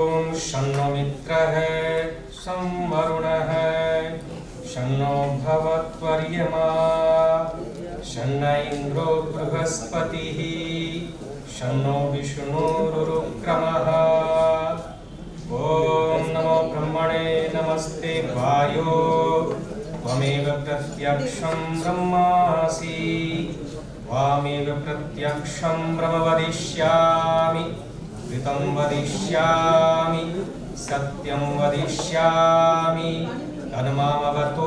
ओम शन्नो मित्रः शं वरुणः शन्नो भवत्वर्यमा शन्न इन्द्रो बृहस्पतिः शन्नो विष्णुरुक्रमः। ओम नमो ब्रह्मणे नमस्ते वायो त्वमेव प्रत्यक्षं ब्रह्मासि त्वामेव प्रत्यक्षं ब्रह्म वदिष्यामि ऋतं वदिष्यामि सत्यं वदिष्यामि तन्मामवतु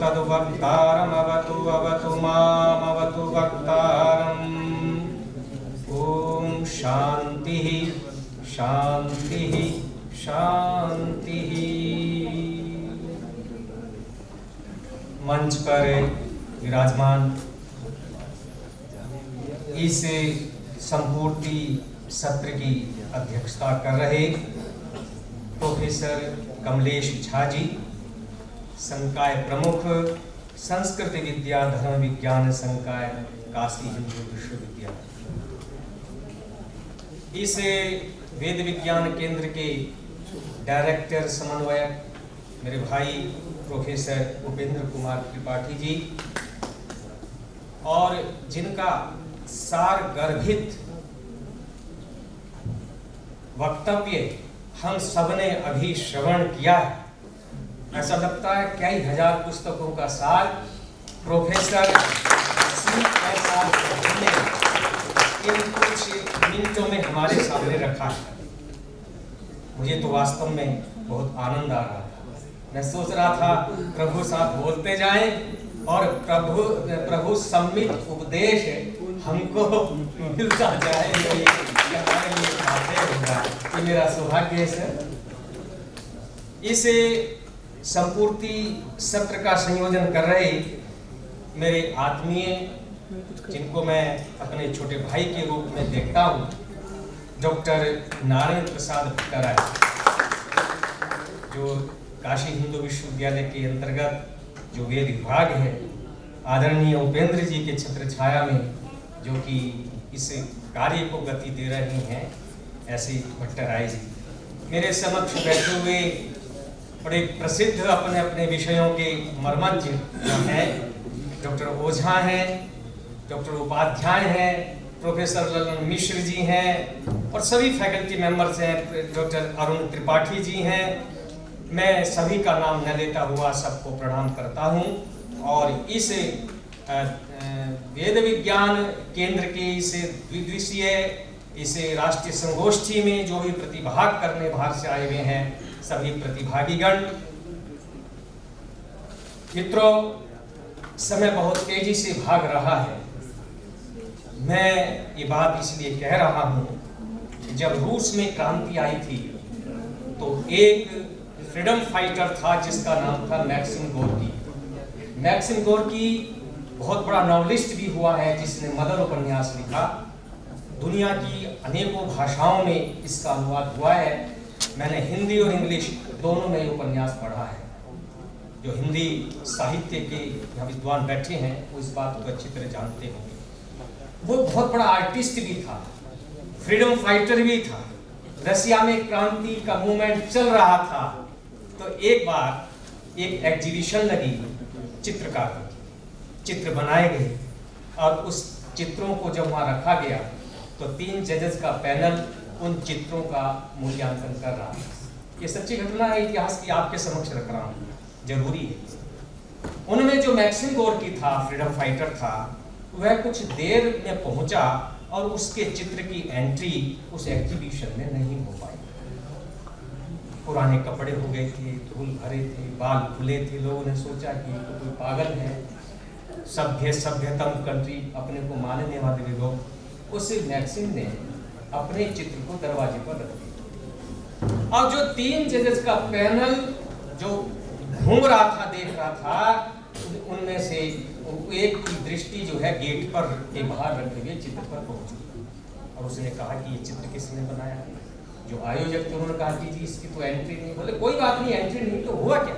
तद्वक्तारमवतु अवतु मामवतु वक्तारम्। ओम शांतिः शांतिः शांतिः। मंच पर विराजमान इस संपूर्ति सत्र की अध्यक्षता कर रहे प्रोफेसर कमलेश झा जी, संकाय प्रमुख, संस्कृत विद्या धर्म विज्ञान संकाय काशी हिंदू विश्वविद्यालय, इस वेद विज्ञान केंद्र के डायरेक्टर समन्वयक मेरे भाई प्रोफेसर उपेंद्र कुमार त्रिपाठी जी, और जिनका सार गर्भित वक्तव्य हम सबने अभी श्रवण किया है। ऐसा लगता है कई हजार पुस्तकों का सार प्रोफेसर ने इन कुछ मिनटों में हमारे सामने रखा है। मुझे तो वास्तव में बहुत आनंद आ रहा था। मैं सोच रहा था प्रभु साथ बोलते जाएं और प्रभु सम्मित उपदेश हमको मिलता जाए, ये मेरा सौभाग्य है सर। इस संपूर्ति सत्र का संयोजन कर रहे मेरे आत्मीय, जिनको मैं अपने छोटे भाई के रूप में देखता हूँ, डॉक्टर नारायण प्रसाद भट्टराय, जो काशी हिंदू विश्वविद्यालय के अंतर्गत जो वेद विभाग है, आदरणीय उपेंद्र जी के छत्र छाया में जो कि इस कार्य को गति दे रही हैं, ऐसे भट्टराय जी मेरे समक्ष बैठे हुए बड़े प्रसिद्ध अपने अपने विषयों के मर्मज्ञ हैं। डॉक्टर ओझा हैं, डॉक्टर उपाध्याय हैं, प्रोफेसर ललन मिश्र जी हैं, और सभी फैकल्टी मेंबर्स हैं, डॉक्टर अरुण त्रिपाठी जी हैं। मैं सभी का नाम न लेता हुआ सबको प्रणाम करता हूं। और इस वेद विज्ञान केंद्र के इस द्विदिवसीय इस राष्ट्रीय संगोष्ठी में जो भी प्रतिभाग करने बाहर से आए हुए हैं, सभी प्रतिभागीगण मित्रों, समय बहुत तेजी से भाग रहा है। मैं ये बात इसलिए कह रहा हूं, जब रूस में क्रांति आई थी तो एक फ्रीडम फाइटर था जिसका नाम था मैक्सिम गोर्की। मैक्सिम गोर्की बहुत बड़ा नॉवलिस्ट भी हुआ है, जिसने मदर उपन्यास लिखा। दुनिया की अनेकों भाषाओं में इसका अनुवाद हुआ है। मैंने हिंदी और इंग्लिश दोनों में उपन्यास पढ़ा है। जो हिंदी साहित्य के यहाँ विद्वान बैठे हैं वो इस बात को अच्छी तरह जानते होंगे। वो बहुत बड़ा आर्टिस्ट भी था, फ्रीडम फाइटर भी था। रसिया में क्रांति का मूवमेंट चल रहा था, तो एक बार एक एग्जीबिशन लगी चित्रकार की, चित्र बनाए गए, और उस चित्रों को जब वहाँ रखा गया तो 3 जजेस का पैनल उन चित्रों का मूल्यांकन कर रहा है। ये सच्ची घटना है, इतिहास की आपके समक्ष रख रहा हूँ, जरूरी है। उनमें जो मैक्सिम गोर्की था, फ्रीडम फाइटर था, वह कुछ देर में पहुंचा और उसके चित्र की एंट्री उस एग्जीबिशन में नहीं हो पाई। पुराने कपड़े हो गए थे, धूल भरे थे, बाल खुले थे। लोगों ने सोचा कि तो कोई पागल है, सभ्यतम कंट्री अपने को मानने वाले लोग। उस मैक्सिम ने अपने चित्र को दरवाजे पर रख दिया। और जो 3 जजेस का पैनल जो घूम रहा था, देख रहा था, उनमें से एक की दृष्टि जो है गेट पर के बाहर रखे हुए चित्र पर पहुंची, और उसने कहा कि ये चित्र किसने बनाया है। जो आयोजक थे उन्होंने कहा कि जी इसकी तो एंट्री नहीं। बोले कोई बात नहीं, एंट्री नहीं तो हुआ क्या,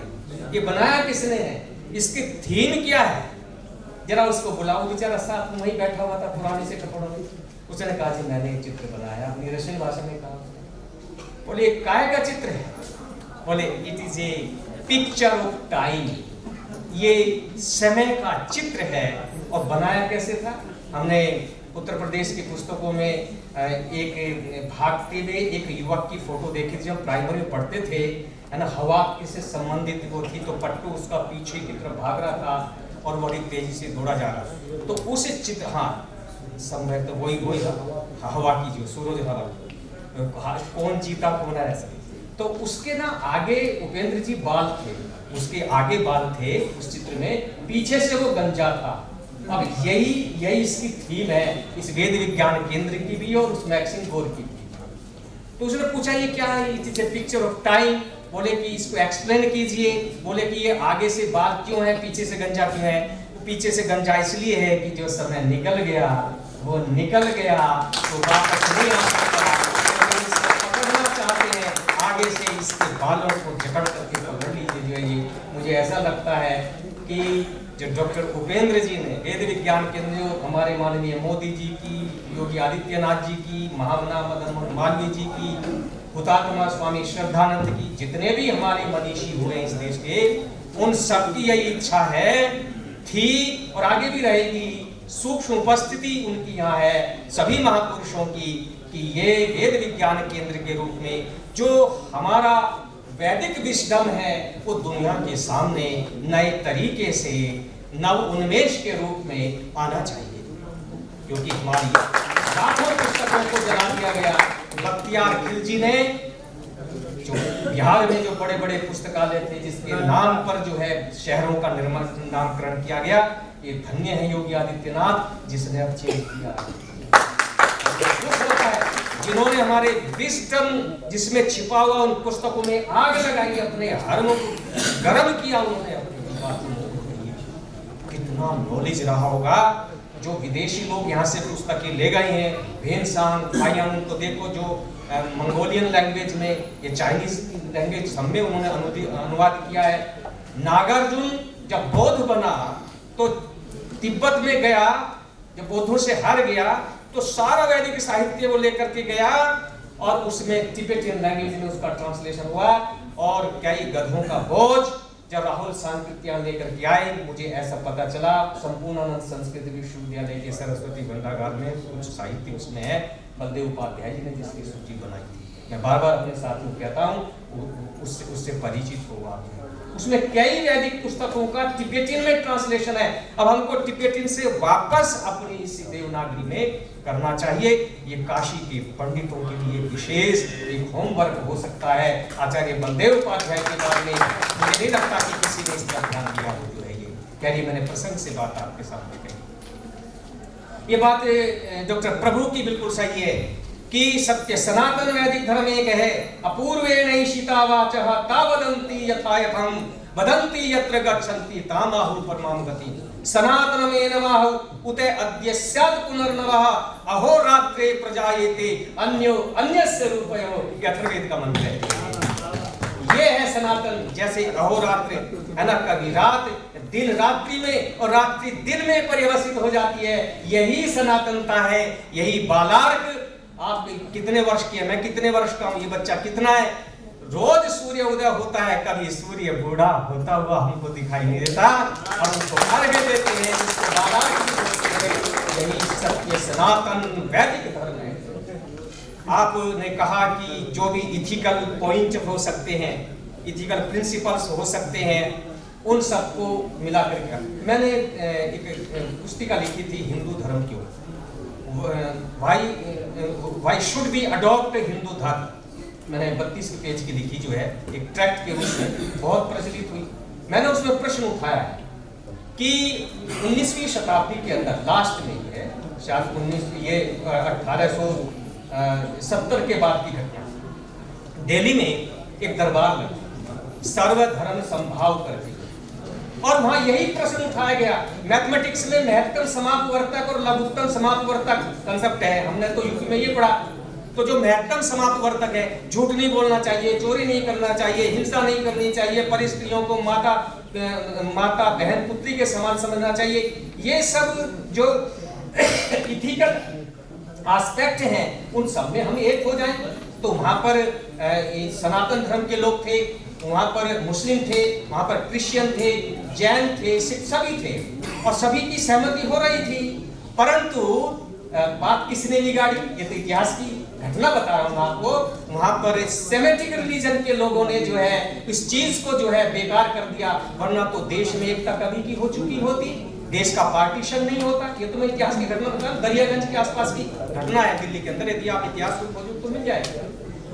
ये बनाया किसने है, इसकी थीम क्या है, जरा उसको बुलाओ। बेचारा साथ में वही बैठा हुआ था पुराने से कपड़ों में। उसने कहा जी मैंने एक चित्र बनाया, अपनी रशियन भाषा में कहा। बोले काय का चित्र है? बोले it is a picture of time, ये समय का चित्र है। और बनाया कैसे था? हमने उत्तर प्रदेश की पुस्तकों में एक भागते हुए एक युवक की फोटो देखी थी, जब प्राइमरी में पढ़ते थे, है ना, हवा से संबंधित वो थी, तो पट्टू उसका पीछे की तरफ भाग रहा था और बड़ी तेजी से दौड़ा जा रहा था। तो उस चित्र, हाँ संभव तो वही था, हवा की जो सूरज हवा, कौन जीता कौन है ऐसा। तो उसके ना आगे उपेंद्र जी बाल थे, उसके आगे बाल थे उस चित्र में, पीछे से वो गंजा था। अब यही इसकी थीम है इस वेद विज्ञान केंद्र की भी और उस मैक्सिम गोर की भी। तो उसने पूछा ये क्या है? It's a picture of time. बोले कि इसको एक्सप्लेन कीजिए। बोले कि ये आगे से बाल क्यों है, पीछे से गंजा क्यों है? तो पीछे से गंजा इसलिए है कि जो समय निकल गया वो निकल गया, तो वापस नहीं आ सकता। तो इसको पकड़ना चाहते हैं, आगे से इसके बालों को जकड़ करके पकड़ लीजिए। जो है ये मुझे ऐसा लगता है कि जो डॉक्टर उपेंद्र जी ने वेद विज्ञान केंद्र, हमारे माननीय मोदी जी की, योगी आदित्यनाथ जी की, महामना मदन मोहन मालवीय जी की, हुतात्मा स्वामी श्रद्धानंद की, जितने भी हमारे मनीषी हुए इस देश के, उन सबकी यही इच्छा है, थी और आगे भी रहेगी, सूक्ष्म उपस्थिति उनकी यहाँ है सभी महापुरुषों की, कि ये वेद विज्ञान केंद्र के रूप में जो हमारा वैदिक विस्डम है वो दुनिया के सामने नए तरीके से नव उन्मेष के रूप में आना चाहिए। क्योंकि हमारी लाखों पुस्तकों को जला दिया गया। बख्तियार खिलजी ने जो बिहार में जो बड़े बड़े पुस्तकालय थे, जिसके नाम पर जो है शहरों का नामकरण किया गया, ये धन्य है योगी आदित्यनाथ जिसने अब चेंज किया। जिन्होंने हमारे विस्डम जिसमें छिपा हुआ उन पुस्तकों में आग लगाई, अपने हरमों को गर्म किया उन्होंने अपनी बातों को। कितना नॉलेज रहा होगा जो विदेशी लोग यहाँ से पुस्तकें ले गए हैं। भेनसांग, फायांग को देखो, जो मंगोलियन लैंग्वेज में, ये चाइनीज लैंग्वेज सब में उन्होंने अनुवाद किया है। नागार्जुन जब बौद्ध बना तो तिब्बत में गया, जब बौद्धों से हार गया तो सारा वैदिक साहित्य वो लेकर के गया और उसमें तिब्बतियन लैंग्वेज में उसका ट्रांसलेशन हुआ। और कई गधों का बोझ जब राहुल सांकृत्यायन लेकर के आए, मुझे ऐसा पता चला संपूर्णानंद संस्कृत विश्वविद्यालय के सरस्वती भंडागार में कुछ साहित्य उसमें है, बलदेव उपाध्याय जी ने जिसकी सूची बनाई थी। मैं बार बार अपने साथियों को कहता हूँ उससे परिचित हो आप। उसमें कई वैदिक पुस्तकों का तिब्बतियन में ट्रांसलेशन है। अब हमको तिब्बतियन से वापस अपनी इस देवनागरी में करना चाहिए। ये काशी के पंडितों के लिए विशेष एक होमवर्क हो सकता है। आचार्य बलदेव उपाध्याय के बारे में मुझे नहीं लगता कि किसी ने इस पर ध्यान दिया हो। जो है ये कह रही, मैंने प्रसंग से बात आपके सामने कही। ये बात डॉक्टर प्रभु की बिल्कुल सही है कि सत्य सनातन वैदिक धर्म एक है। अपूर्वेण ईशिता वाचः ता वदन्ति यथा यथं वदन्ति यत्र गच्छन्ति तामाहु परमां गतिम्। सनातनमेन माहु उते अद्य स्यात् पुनर्नवः अहोरात्रे प्रजायेते अन्यो अन्यस्य रूपयो यथर्वेद का मंत्र है। ये है सनातन। जैसे अहोरात्र है ना, कभी रात दिन रात्रि में और रात्रि दिन में परिवर्तित हो जाती है, यही सनातनता है, यही बालार्क। आप कितने वर्ष की है, मैं कितने वर्ष का हूँ, ये बच्चा कितना है, रोज सूर्य उदय होता है, कभी सूर्य बूढ़ा होता हुआ हमको दिखाई नहीं देता, हम उसको अर्घ्य देते हैं, उसको बालार्क बोलते हैं। यही सत्य सनातन वैदिक धर्म है। आपने कहा कि जो भी इथिकल पॉइंट हो सकते हैं, इथिकल प्रिंसिपल्स हो सकते हैं, उन सबको मिलाकर के मैंने एक पुस्तिका लिखी थी हिंदू धर्म की। Why should we adopt Hindu धर्म, मैंने 32 पेज की लिखी, जो है एक ट्रैक्ट के रूप में बहुत प्रचलित हुई। मैंने उसमें प्रश्न उठाया है कि 19वीं शताब्दी के अंदर लास्ट में है, शायद 1870 के बाद की घटना, दिल्ली में एक दरबार लगा सर्वधर्म संभाव करके, और वहां यही प्रश्न उठाया गया। मैथमेटिक्स में महत्तम समापवर्तक और लघुत्तम समापवर्तक कंसेप्ट है, हमने तो यूपी में ये पढ़ा। तो जो महत्तम समापवर्तक है, झूठ नहीं बोलना चाहिए, चोरी नहीं करना चाहिए, हिंसा नहीं करनी चाहिए, परिस्त्रियों को माता बहन पुत्री के समान समझना चाहिए, ये सब जो इथिकल एस्पेक्ट हैं उन सब में हम एक हो जाएं। तो वहां पर सनातन धर्म के लोग थे, वहाँ पर मुस्लिम थे, वहाँ पर क्रिश्चियन थे, जैन थे, सिख सभी थे और सभी की सहमति हो रही थी। परंतु बात किसने बिगाड़ी? ये तो इतिहास की घटना बता रहा हूँ आपको। वहाँ पर सेमेटिक रिलीजन के लोगों ने जो है इस चीज को जो है बेकार कर दिया, वरना तो देश में एकता कभी की हो चुकी होती, देश का पार्टीशन नहीं होता। ये तो मैं इतिहास की घटना बता रहा हूँ, दरियागंज के आसपास की घटना है दिल्ली के अंदर, यदि आप इतिहास को खोजो तो मिल जाएगा।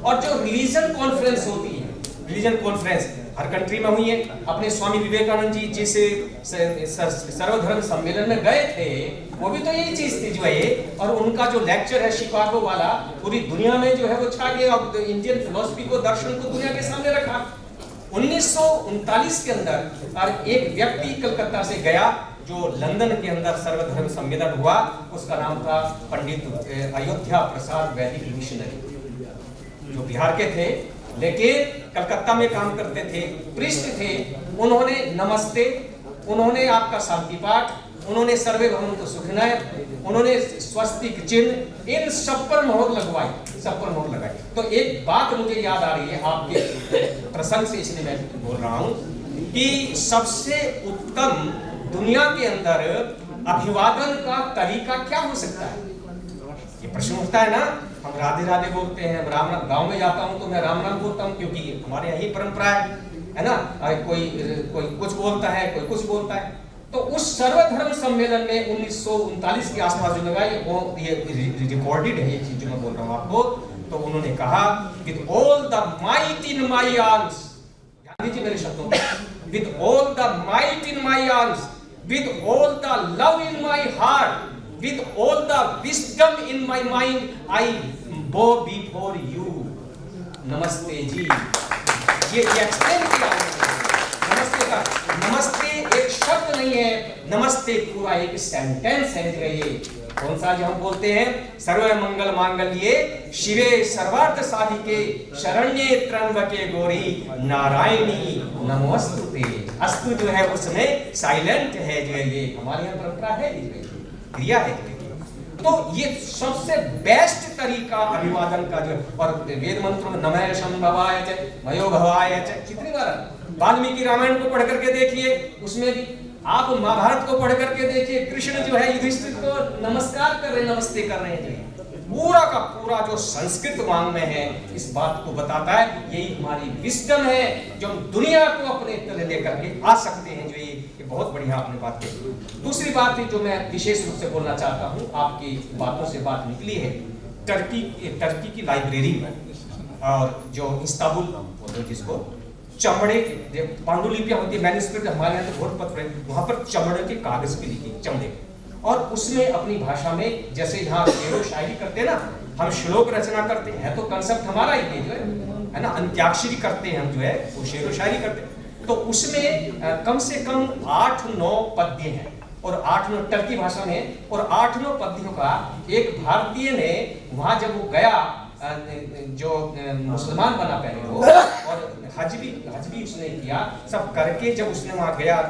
और जो रिलीजन कॉन्फ्रेंस होती है, रिलीजन कॉन्फ्रेंस हर कंट्री में हुई है। अपने स्वामी विवेकानंद जी जिस सर्वधर्म सम्मेलन में गए थे, वो भी तो यही चीज थी जो है, और उनका जो लेक्चर है शिकागो वाला, पूरी दुनिया में जो है वो छा गया और इंडियन फिलॉसफी को, दर्शन को दुनिया के सामने रखा। 1939 के अंदर और एक व्यक्ति कलकत्ता से गया जो लंदन के अंदर सर्वधर्म सम्मेलन हुआ, उसका नाम था पंडित अयोध्या प्रसाद वैदिक मिशनरी, जो बिहार के थे लेकिन कलकत्ता में काम करते थे, पृष्ठ थे। उन्होंने नमस्ते, उन्होंने आपका शांति पाठ, उन्होंने सर्वे भवन्तु सुखिनः, उन्होंने स्वस्तिक चिन्ह, इन सब पर मोहर लगवाई, सब पर मोहर लगाई। तो एक बात मुझे याद आ रही है आपके प्रसंग से, इसलिए मैं बोल रहा हूं कि सबसे उत्तम दुनिया के अंदर अभिवादन का तरीका क्या हो सकता है? ये प्रश्न उठता है ना। हम राधे राधे बोलते हैं, राम राम, गांव में जाता हूं तो मैं राम राम बोलता हूं क्योंकि हमारे यही परंपरा है ना। कोई कुछ बोलता है, कोई कुछ बोलता है। तो उस सर्वधर्म सम्मेलन में 1939 के आसपास जो लगा, ये रिकॉर्डेड है ये चीज जो मैं बोल रहा हूं आपको। तो उन्होंने कहा with all the might in my arms, ध्यान दीजिए मेरे शब्दों पर, with all the might in my arms, with all the love in my heart, with all the wisdom in my mind, I bow before you. नमस्ते जी। ये explain किया नमस्ते का। नमस्ते एक शब्द नहीं है, नमस्ते पूरा एक सेंटेंस है। जो ये कौन सा जो हम बोलते हैं, सर्व मंगल मांगल्ये शिवे सर्वार्थ साधिके शरण्ये त्र्यंबके गौरी नारायणी नमोस्तुते। अस्तु जो है उसमें साइलेंट है, जो है ये हमारे यहाँ परंपरा है, क्रिया है। तो ये सबसे बेस्ट तरीका अभिवादन का जो, और वेद मंत्र में नमः शंभवाय च मयो भवाय च, कितनी बार वाल्मीकि रामायण को पढ़ करके देखिए, उसमें भी आप महाभारत को पढ़ करके देखिए, कृष्ण जो है युधिष्ठिर को नमस्कार कर रहे, नमस्ते कर रहे हैं। पूरा का पूरा जो संस्कृत वांग में है इस बात को बताता है। यही हमारी विस्डम है जो हम दुनिया को अपने तले लेकर के आ सकते हैं। जो ये बहुत बढ़िया आपने बात कही। दूसरी बात है जो मैं विशेष रूप से बोलना चाहता हूँ, आपकी बातों से बात निकली है, टर्की की लाइब्रेरी में, और जो इस्तांबुल बोलते जिसको चमड़े पांडुलिपियां होती है, मैन्युस्क्रिप्ट हमारे यहाँ तो बहुत पत्र है, वहां पर चमड़े के कागज पे लिखी, चमड़े, और उसमें अपनी भाषा में, जैसे यहाँ शेरो शायरी करते हैं ना, हम श्लोक रचना करते हैं, तो कंसेप्ट हमारा ही जो है ना, अंत्याक्षरी करते हैं हम, जो है वो शेरो शायरी करते हैं। तो उसमें कम से कम 8-9 पद्य हैं, और 8-9 टर्की भाषा में, और 8-9 पद्यों का एक भारतीय ने वहां जब वो गया, जो मुसलमान बना पहले वो, और हज भी उसने किया, सब करके जब उसने वहां गया,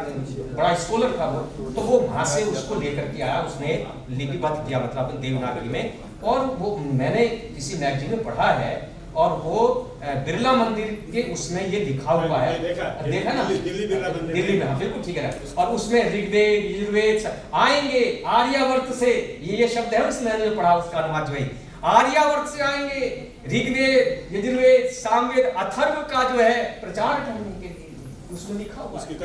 बड़ा स्कॉलर था वो, तो वो वहां से उसको लेकर के आया, उसने लिपिबद्ध किया, मतलब देवनागरी में, और वो मैंने किसी मैगजीन में पढ़ा है, और वो बिरला मंदिर के उसमें ये लिखा हुआ है, देखा ना, दिल्ली में, बिल्कुल ठीक है। और उसमें ऋग्वेद यजुर्वेद आएंगे आर्यावर्त से, ये शब्द है उसमें मैंने पढ़ा, उसका अनुवाद जो है आर्यावर्त से आएंगे, ऋग्वेद यजुर्वेद सामवेद अथर्व का जो है प्रचार करने के लिए उसमें लिखा हुआ है। ये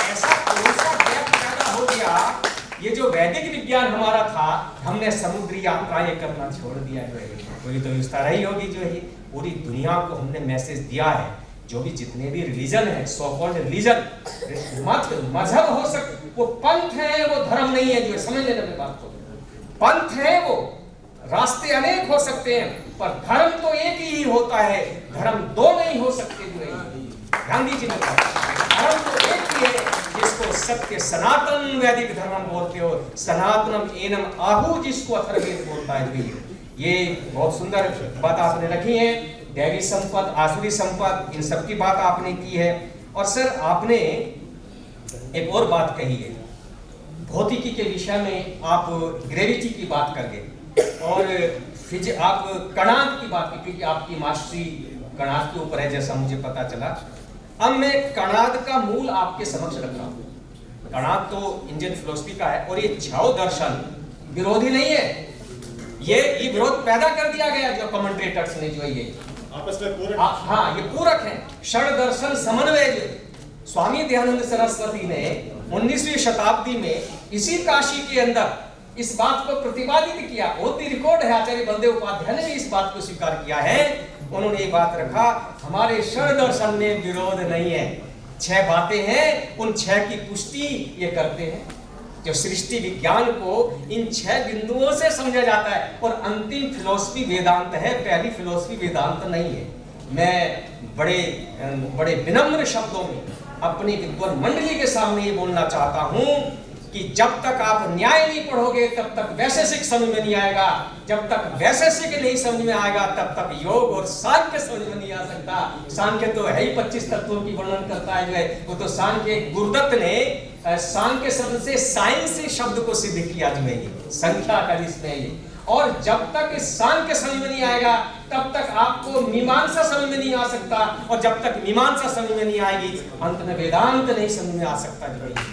ऐसा कौन सा गैप पैदा हो गया, ये जो वैदिक विज्ञान हमारा था, हमने समुद्री यात्राएं करना छोड़ दिया। जो है पूरी तो इस तरह ही होगी, जो है पूरी दुनिया को हमने मैसेज दिया है, जो भी जितने भी रिलीजन है, सो कॉल्ड रिलीजन, मजहब हो सकते, वो पंथ है, वो धर्म नहीं है, जो समझ लेना मेरी बात को। पंथ है वो, रास्ते अनेक हो सकते हैं, पर धर्म तो एक ही होता है, धर्म दो नहीं हो सकते। जो है गांधी जी ने कहा धर्म तो एक ही है, जिसको सत्य सनातन वैदिक धर्म बोलते हो, सनातनम एनम आहू जिसको अथर्ववेद बोलता है। ये बहुत सुंदर बात आपने रखी है, दैवी संपद, आसुरी संपद, इन सब की बात आपने की है। और सर आपने एक और बात कही है, भौतिकी के विषय में आप ग्रेविटी की बात कर गए, और आप कणाद की बात की, क्योंकि आपकी मास्टरी कणाद के ऊपर है जैसा मुझे पता चला। अब मैं कणाद का मूल आपके समक्ष रख रहा हूं। कणाद तो इंडियन फिलोसफी का है और ये झाओ दर्शन विरोधी नहीं है, ये विरोध पैदा कर दिया गया जो कमेंटेटर्स ने, जो ये आपस में पूरक, हाँ ये पूरक है। षड दर्शन समन्वय जो स्वामी दयानंद सरस्वती ने 19वीं शताब्दी में इसी काशी के अंदर इस बात को प्रतिपादित किया, वो रिकॉर्ड है। आचार्य बलदेव उपाध्याय ने भी इस बात को स्वीकार किया है। उन्होंने ये बात रखा, हमारे षड दर्शन में विरोध नहीं है, 6 बातें हैं, उन 6 की पुष्टि ये करते हैं। जो सृष्टि विज्ञान को इन 6 बिंदुओं से समझा जाता है और अंतिम फिलोसफी वेदांत है, पहली फिलोसफी वेदांत नहीं है। मैं बड़े विनम्र शब्दों में अपनी विद्वान मंडली के सामने ये बोलना चाहता हूं कि जब तक आप न्याय नहीं पढ़ोगे तब तक वैशेषिक समझ में नहीं आएगा, जब तक वैशेषिक नहीं समझ में आएगा तब तक योग और सांख्य समझ में नहीं आ सकता। सांख्य तो है ही 25 तत्वों की वर्णन करता है, जो है वो तो सांख्य गुरुदत्त ने सांख्य शब्द से साइंस शब्द को सिद्ध किया, जो है ये संख्या का इसमें ये। और जब तक सांख्य समझ में नहीं आएगा तब तक आपको मीमांसा समझ में नहीं आ सकता, और जब तक मीमांसा समझ में नहीं आएगी अंत में वेदांत नहीं समझ में आ सकता, जो है।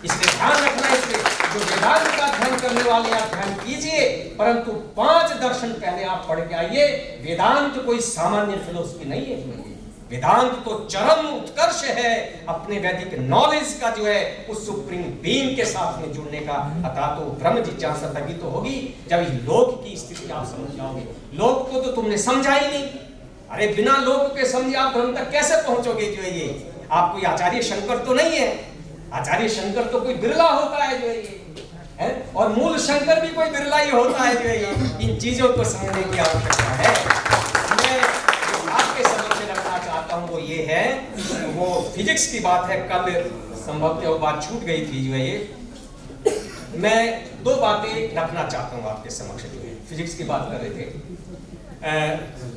इसलिए ध्यान रखना, इसलिए जो वेदांत का अध्ययन करने वाले आप अध्ययन कीजिए, परंतु 5 दर्शन पहले आप पढ़ के आइए। वेदांत कोई सामान्य फिलोसफी नहीं है, वेदांत तो चरम उत्कर्ष है अपने वैदिक नॉलेज का, जो है उस सुप्रीम बीइंग के साथ में जुड़ने का। अतः तो ब्रह्म जिज्ञासा तभी तो होगी जब इस लोक की स्थिति आप समझ जाओगे। लोक को तो तुमने समझा ही नहीं, अरे बिना लोक के समझे आप ब्रह्म तक कैसे पहुंचोगे, जो है ये। आप कोई आचार्य शंकर तो नहीं है, आचार्य शंकर तो कोई बिरला होता है, जो है ये है, और मूल शंकर भी कोई बिरला ही होता है, जो है ये। इन चीजों को समझने की आवश्यकता है। मैं आपके समक्ष रखना चाहता हूं वो ये है, वो फिजिक्स की बात है। कल संभवतः वो बात छूट गई थी, जो है ये। मैं 2 बातें रखना चाहता हूं आपके समक्ष, जो है फिजिक्स की बात कर रहे थे।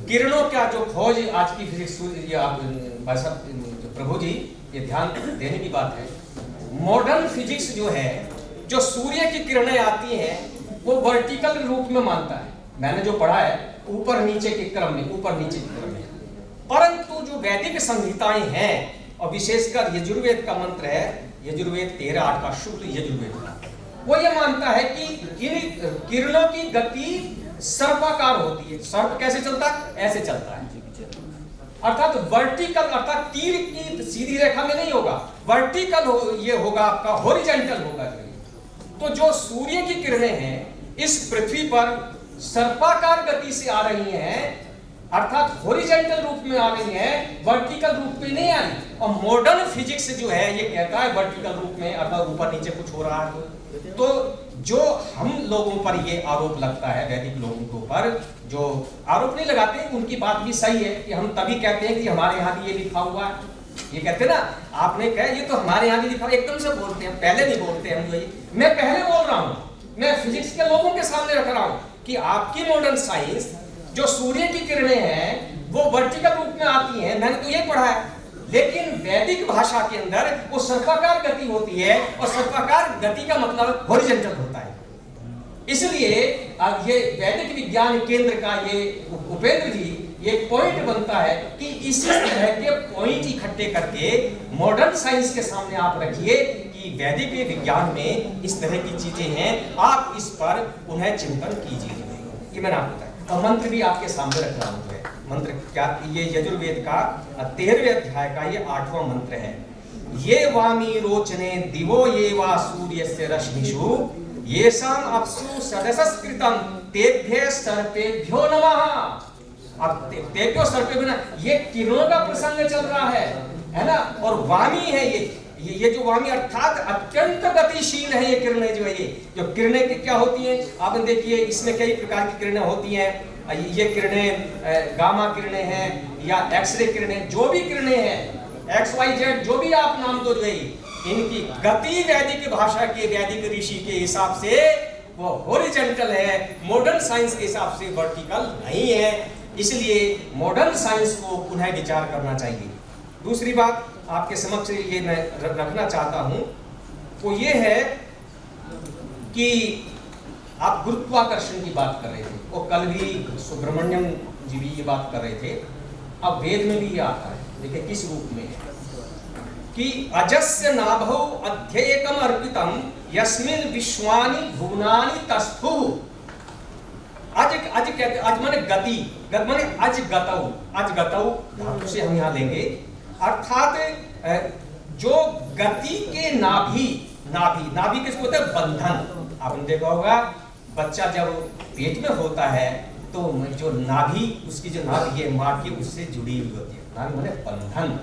किरणों का जो खोज आज की फिजिक्स, प्रभु जी ये ध्यान देने की बात है। मॉडर्न फिजिक्स जो है, जो सूर्य की किरणें आती हैं वो वर्टिकल रूप में मानता है। मैंने जो पढ़ा है ऊपर नीचे के क्रम में, ऊपर नीचे के क्रम में। परंतु जो वैदिक संहिताएं हैं, और विशेषकर यजुर्वेद का मंत्र है, यजुर्वेद 13:8 का शुक्ल यजुर्वेद का, वो ये मानता है कि इन किरणों की गति सर्पाकार होती है। सर्प कैसे चलता है? ऐसे चलता है, अर्थात वर्टिकल, अर्थात तीर की सीधी रेखा में नहीं होगा, वर्टिकल ये होगा आपका, हॉरिजॉन्टल होगा। तो जो सूर्य की किरणें हैं इस पृथ्वी पर सर्पाकार गति से आ रही हैं, अर्थात हॉरिजॉन्टल रूप में आ रही हैं, वर्टिकल रूप में नहीं आ रही। और मॉडर्न फिजिक्स जो है ये कहता है वर्टिकल रूप में, अर्थात ऊपर नीचे कुछ हो रहा है। तो जो हम लोगों पर ये आरोप लगता है, वैदिक लोगों के ऊपर जो आरोप नहीं लगाते, उनकी बात भी सही है कि हम तभी कहते हैं कि हमारे यहाँ भी ये लिखा हुआ है। ये कहते ना, आपने कहा ये तो हमारे यहाँ भी लिखा हुआ, एकदम से बोलते हैं, पहले नहीं बोलते हम। जो मैं पहले बोल रहा हूँ, मैं फिजिक्स के लोगों के सामने रख रहा हूँ कि आपकी मॉडर्न साइंस जो सूर्य की किरणें हैं वो वर्टिकल रूप में आती हैं, मैंने तो ये पढ़ा है। लेकिन वैदिक भाषा के अंदर वो सर्पाकार गति होती है, और सर्पाकार गति का मतलब हॉरिजॉन्टल होता है। इसलिए अब ये वैदिक विज्ञान केंद्र का ये उपेंद्र जी ये पॉइंट बनता है कि इसी तरह के पॉइंट इकट्ठे करके मॉडर्न साइंस के सामने आप रखिए कि वैदिक विज्ञान में इस तरह की चीजें हैं, आप इस पर पुनः चिंतन कीजिए। ये मैंने आपको बताया, और मंत्र भी आपके सामने रख रहा हूं। मंत्र क्या? ये यजुर्वेद का 13वें अध्याय का ये 8वां मंत्र है। ये वामी रोचने दिवो ये वा सूर्यस्य रश्मिषु येषाम अप्सु सदसस्कृतं तेभ्य सर्पेभ्यो नमः। अब तेभ्यो सर्पेभ्यो ना, ये किरणों का प्रसंग चल रहा है ना। और वामी है ये जो वामी अर्थात अत्यंत गतिशील है ये किरणें, जो है ये जो किरणें क्या होती हैं आपने देखिए, इसमें कई प्रकार की किरणें होती हैं। ये किरणें गामा किरणें हैं या एक्सरे किरणें, जो भी किरणें हैं XYZ जो भी आप नाम दो, जो है इनकी गति वैदिक भाषा के, वैदिक ऋषि के हिसाब से वो हॉरिजॉन्टल है, मॉडर्न साइंस के हिसाब से वर्टिकल नहीं है। इसलिए मॉडर्न साइंस को पुनः विचार करना चाहिए। दूसरी बात आपके समक्ष ये मैं रखना चाहता हूं वो ये है कि आप गुरुत्वाकर्षण की बात कर रहे थे, और कल भी सुब्रमण्यम जी भी ये बात कर रहे थे। अब वेद में भी ये आता है, देखिए किस रूप में है कि अजस्य नाभौ अध्येयकम अर्पितम यस्मिन विश्वानि भुवनानि तस्थु। अज कहते, अज माने गति, गत माने अज गतौ धातु से हम यहाँ लेंगे, अर्थात जो गति के नाभि किसको होता है? बंधन। आपने देखा होगा बच्चा जब पेट में होता है तो जो नाभि, उसकी जो नाभि है मां की, उससे जुड़ी हुई होती है। नाभि माने बंधन,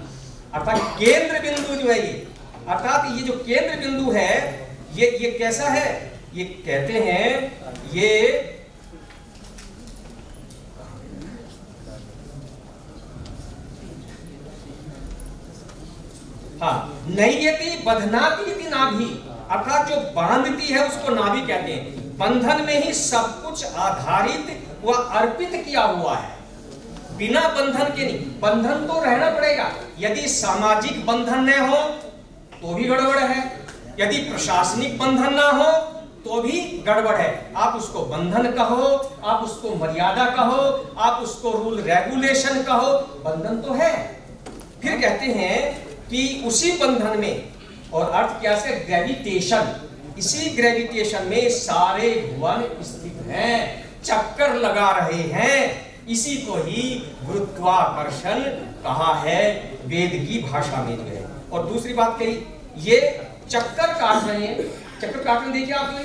अर्थात केंद्र बिंदु जो है ये, अर्थात ये जो केंद्र बिंदु है ये कैसा है? ये कहते हैं ये नयति बधनाति इति नाभि, अर्थात जो बांधती है उसको नाभि कहते हैं। बंधन में ही सब कुछ आधारित व अर्पित किया हुआ है, बिना बंधन के नहीं। बंधन तो रहना पड़ेगा, यदि सामाजिक बंधन न हो तो भी गड़बड़ है, यदि प्रशासनिक बंधन ना हो तो भी गड़बड़ है। आप उसको बंधन कहो, आप उसको मर्यादा कहो, आप उसको रूल रेगुलेशन कहो, बंधन तो है। फिर कहते हैं कि उसी बंधन में, और अर्थ क्या है? ग्रेविटेशन, इसी ग्रेविटेशन में सारे भुवन स्थित हैं, चक्कर लगा रहे हैं। इसी को ही गुरुत्वाकर्षण कहा है वेद की भाषा में जो है। और दूसरी बात कही, ये चक्कर काट रहे हैं, चक्कर काटने देखिए आपने,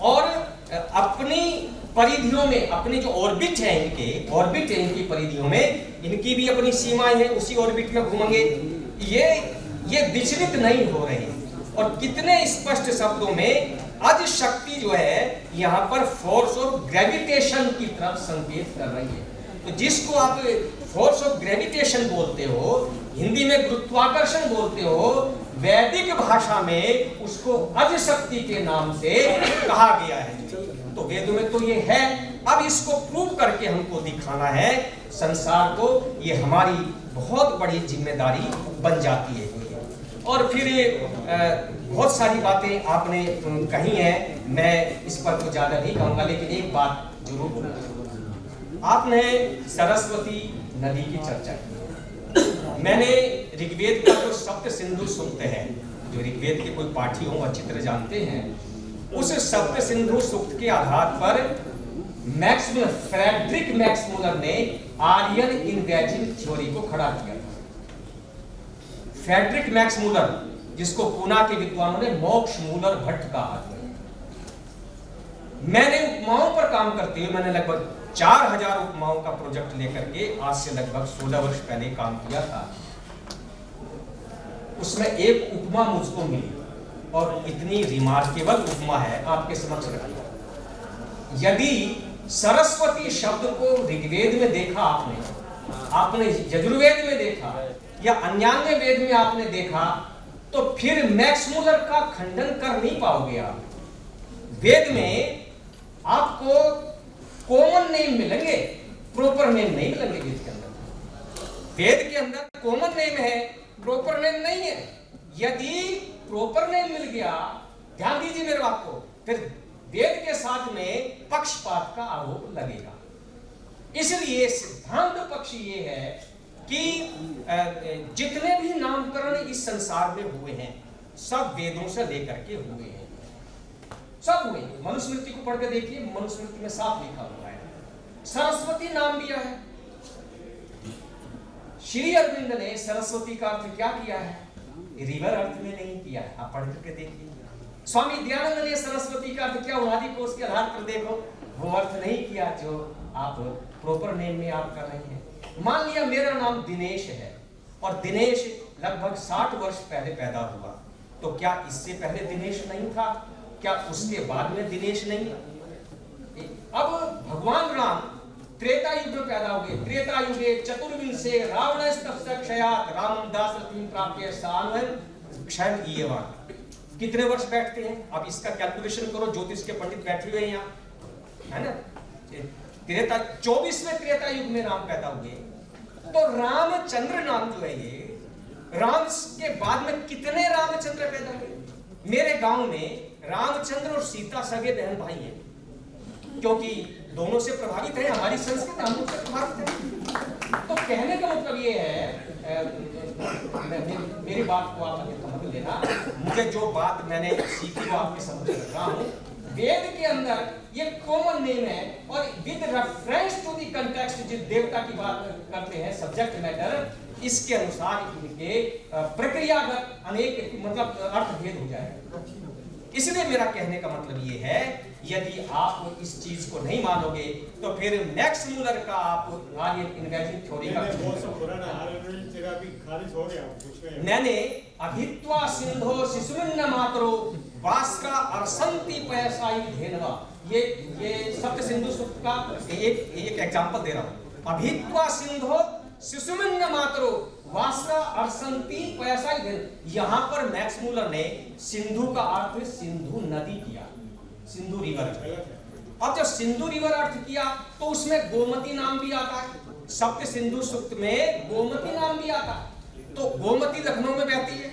और अपनी परिधियों में, अपने जो ऑर्बिट है इनके, ऑर्बिट है इनकी परिधियों में, इनकी भी अपनी सीमाएं हैं, उसी ऑर्बिट में घूमेंगे। ये विचलित नहीं हो रहे हैं। और कितने स्पष्ट शब्दों में अज शक्ति जो है यहाँ पर फोर्स ऑफ ग्रेविटेशन की तरफ संकेत कर रही है। तो जिसको आप फोर्स ऑफ ग्रेविटेशन बोलते हो, हिंदी में गुरुत्वाकर्षण बोलते हो, वैदिक भाषा में उसको अज शक्ति के नाम से कहा गया है। तो वेदों में तो ये है, अब इसको प्रूव करके हमको दिखाना है संसार को, ये हमारी बहुत बड़ी जिम्मेदारी बन जाती है। और फिर बहुत सारी बातें आपने कही हैं, मैं इस पर तो ज्यादा नहीं कहूंगा, लेकिन एक बात जरूर बोलूंगा। आपने सरस्वती नदी की चर्चा की। मैंने ऋग्वेद का जो सप्त सिंधु सूक्त है, जो ऋग्वेद के कोई पाठी हो अच्छी तरह जानते हैं, उस सप्त सिंधु सूक्त के आधार पर फ्रेडरिक मैक्स मुलर ने आर्यन इन्वेजिंग थ्योरी को खड़ा किया। फ्रेडरिक मैक्स मुलर, जिसको पूना के विद्वानों ने मोक्ष मूलर भट्ट कहा। मैंने उपमाओं पर काम करते हुए मैंने लगभग 4000 उपमाओं का प्रोजेक्ट लेकर के आज से लगभग 16 वर्ष पहले काम किया था। उसमें एक उपमा मुझको मिली, और इतनी रिमार्केबल उपमा है, आपके समक्ष रखी। यदि सरस्वती शब्द को ऋग्वेद में देखा आपने यजुर्वेद में देखा, या अन्यान्य वेद में आपने देखा, तो फिर मैक्स मुलर का खंडन कर नहीं पाओगे आप। वेद में आपको कॉमन नेम मिलेंगे, प्रॉपर नेम नहीं मिलेंगे। वेद के अंदर, वेद के अंदर कॉमन नेम है, प्रॉपर नेम नहीं है। यदि प्रॉपर नेम मिल गया, ध्यान दीजिए मेरे बात को, फिर वेद के साथ में पक्षपात का आरोप लगेगा। इसलिए सिद्धांत पक्ष ये है कि जितने भी नामकरण इस संसार में हुए हैं, सब वेदों से लेकर के हुए हैं, सब हुए। मनुस्मृति को पढ़ के देखिए, मनुस्मृति में साफ लिखा हुआ है, सरस्वती नाम दिया है। श्री अरविंद ने सरस्वती का अर्थ क्या किया है? रिवर अर्थ में नहीं किया है, आप पढ़ करके देखिए। स्वामी दयानंद ने सरस्वती का अर्थ क्या उन्नादि कोश के आधार पर देखो, वो अर्थ नहीं किया जो आप प्रॉपर नेम में आप कर रहे हैं। मान लिया मेरा नाम दिनेश है, और दिनेश लगभग 60 वर्ष पहले पैदा हुआ, तो क्या इससे पहले दिनेश नहीं था? क्या उसके बाद में दिनेश नहीं? अब भगवान राम त्रेता युग में पैदा हुए। त्रेता युगे चतुर्विंशे रावणस्तक्षयात् रामं दासरथिं प्राप्य सान्वयं क्षण ईयवान्। कितने वर्ष बैठते हैं? अब इसका कैलकुलेशन करो, ज्योतिष के पंडित बैठे हुए हैं यहाँ, है ना। त्रेता 24वें त्रेता युग में राम पैदा हुए, तो रामचंद्र नाम जो है ये, राम के बाद में कितने रामचंद्र पैदा हुए? मेरे गांव में रामचंद्र और सीता सगे बहन भाई हैं, क्योंकि दोनों से प्रभावित है, हमारी संस्कृति हम लोग से प्रभावित है। तो कहने का मतलब ये है, मेरी बात को आप समझ लेना, मुझे जो बात मैंने सीखी वो आपके समझ रख रहा हूँ। वेद के अंदर ये कॉमन नेम है और with reference to the context, जिस देवता की बात करते हैं, सब्जेक्ट मैटर, इसके अनुसार इनके प्रक्रियागत अनेक मतलब अर्थभेद हो जाएगा। इसलिए मेरा कहने का मतलब ये है, यदि आप इस चीज को नहीं मानोगे तो फिर मैक्स मूलर का आप इन्वेजिंग थ्योरी का मैंने अभित्वा सिंधो शिशुमिन्न मातरो वास्का अर्संति पयसाई धेनवा, ये सप्त सिंधु सूक्त का एक एग्जांपल दे रहा हूं। अभित्वा सिंधो शिशुमिन्न मातरो वास्का अर्संति पयसाई धेन, यहां पर मैक्स मूलर ने सिंधु का अर्थ सिंधु नदी किया, सिंधु रिवर। अब जब सिंधु रिवर अर्थ किया तो उसमें गोमती नाम भी आता है, सप्त सिंधु सूक्त में गोमती नाम भी आता है। तो गोमती लखनऊ में बहती है,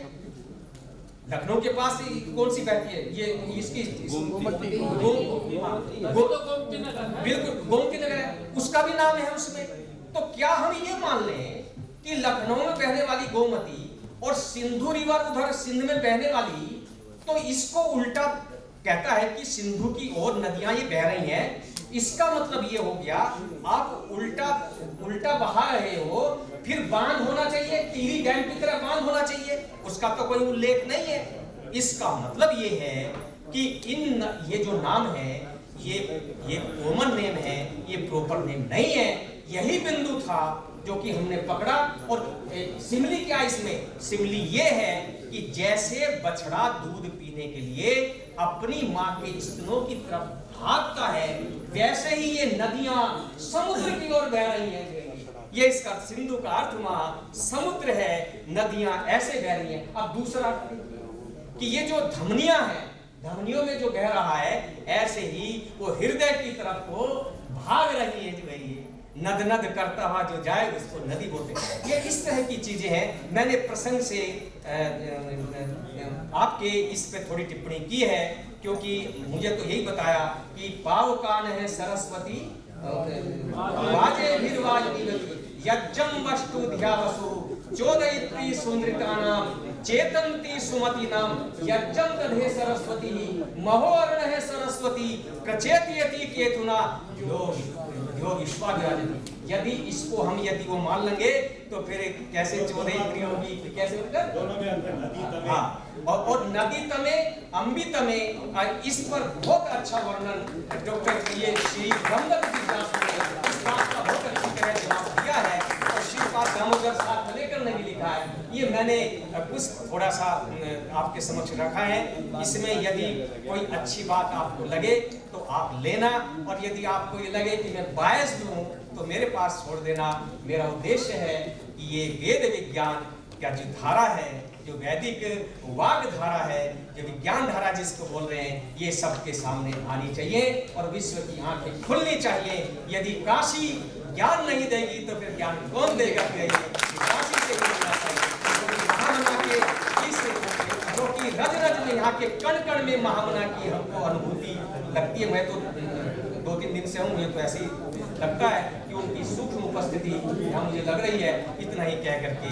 लखनऊ के पास कौन सी बहती है, ये इसकी बिल्कुल गोमती नगर है, उसका भी नाम है उसमें। तो क्या हम ये मान लें कि लखनऊ में बहने वाली गोमती और सिंधु रिवर उधर सिंध में बहने वाली, तो इसको उल्टा कहता है कि सिंधु की और नदियां ये बह रही हैं, इसका मतलब ये हो गया आप उल्टा बहा रहे हो, फिर बांध होना चाहिए, टिहरी डैम की तरह बांध होना चाहिए, उसका तो कोई उल्लेख नहीं है। इसका मतलब ये है कि ये जो नाम है ये कॉमन नेम है, ये प्रॉपर नेम नहीं है। यही बिंदु था जो कि हमने पकड़ा। और सिमली क्या इसमें, सिमली ये है कि जैसे बछड़ा दूध पीने के लिए अपनी माँ के स्तनों की तरफ भागता है, वैसे ही ये नदियां समुद्र की ओर बह रही हैं। ये इसका सिंधु का अर्थ वहां समुद्र है, नदियां ऐसे बह रही हैं। अब दूसरा कि ये जो धमनियां हैं, धमनियों में जो बह रहा है, ऐसे ही वो हृदय की तरफ को भाग रही है, जो है नद नद करता हुआ जो जाए उसको नदी बोलते हैं। ये इस तरह की चीजें हैं। मैंने प्रसंग से आपके इस पे थोड़ी टिप्पणी की है, क्योंकि मुझे तो यही बताया कि पाव कान है सरस्वती वाजे यज्जम वस्तु ध्यावसु चोदयित्री सुंदरिकानाम चेतंती सुमतीनाम यज्जम दधे सरस्वती महो अर्ण है सरस्वती प्रचेतयति केतुना यो विश्वाविराजति। यदि इसको हम वो मान लेंगे तो फिर कैसे 14 इंद्रिय होगी, कैसे दोनों में अंतर नदी तमे। हाँ, और नदी तमे अम्बी तमे, इस पर बहुत अच्छा वर्णन डॉक्टर ये श्री ब्रह्मदत्त जिज्ञासु ने इस बात का बहुत अच्छी तरह जवाब दिया है। और श्रीपाद दामोदर साथ लेकर ने भी लिखा है, ये मैंने कुछ थोड़ा सा आपके समक्ष रखा है। इसमें यदि कोई अच्छी बात आपको लगे तो आप लेना, और यदि आपको ये लगे कि मैं बायस्ड हूँ तो मेरे पास छोड़ देना। मेरा उद्देश्य है कि ये वेद विज्ञान का जो धारा है, जो वैदिक वाग धारा है, जो विज्ञान धारा जिसको बोल रहे हैं, ये सबके सामने आनी चाहिए और विश्व की आंखें खुलनी चाहिए। यदि काशी ज्ञान नहीं देगी तो फिर ज्ञान कौन देगा? काशी से मिलना चाहिए, महामना के इस जो कि रज रज में, यहाँ के कण कण में महामना की हमको अनुभूति लगती है। मैं तो 2-3 दिन से हूँ, मुझे तो ऐसी लगता है कि उनकी सूक्ष्म उपस्थिति यहाँ मुझे लग रही है। इतना ही कह करके